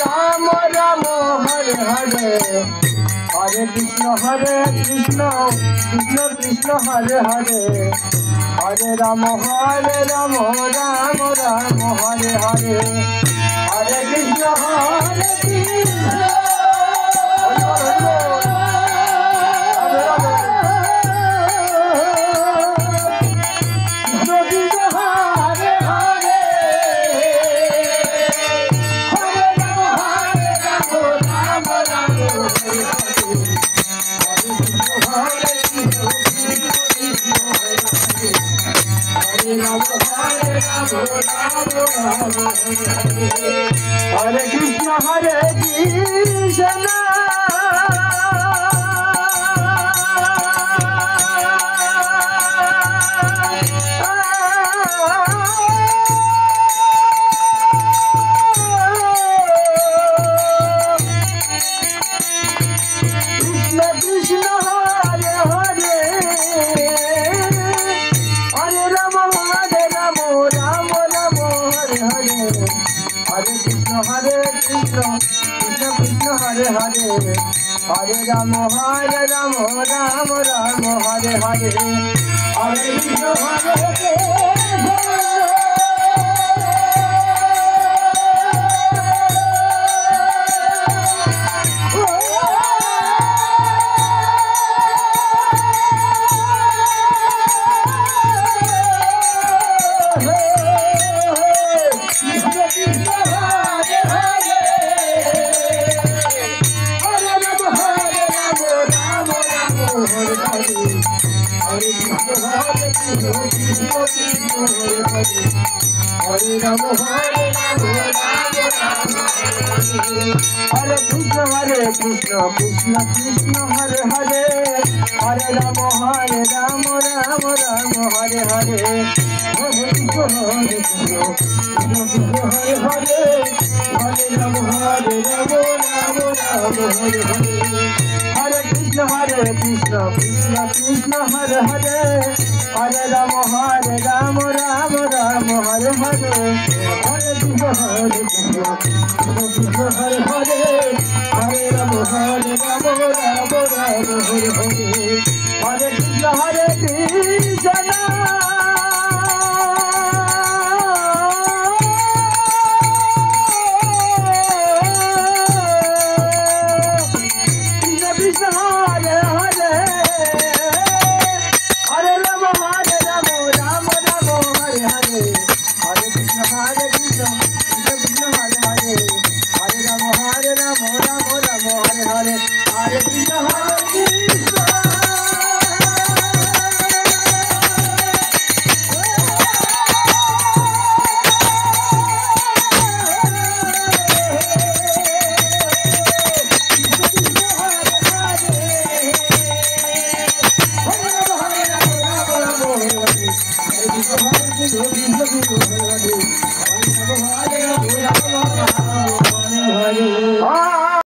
Ram Ram Hare Hare Hare Krishna Krishna Krishna Hare Hare Hare Ram Ram Ram Hare Hare Hare Krishna Hare Krishna Krishna Krishna Hare Hare Hare Ram Ram Ram Hare Hare Hare Krishna Hare Ram Hare Krishna Krishna Krishna Hare Hare Hare Ram Ram Hare Hare Hare Krishna Hare Hare Hare Ram Hare Hare Krishna Krishna Krishna Hare Hare Hare Ram Ram Hare Hare Hare Krishna Hare Hare Hare Ram Hare Hare Hare Krishna Hare Krishna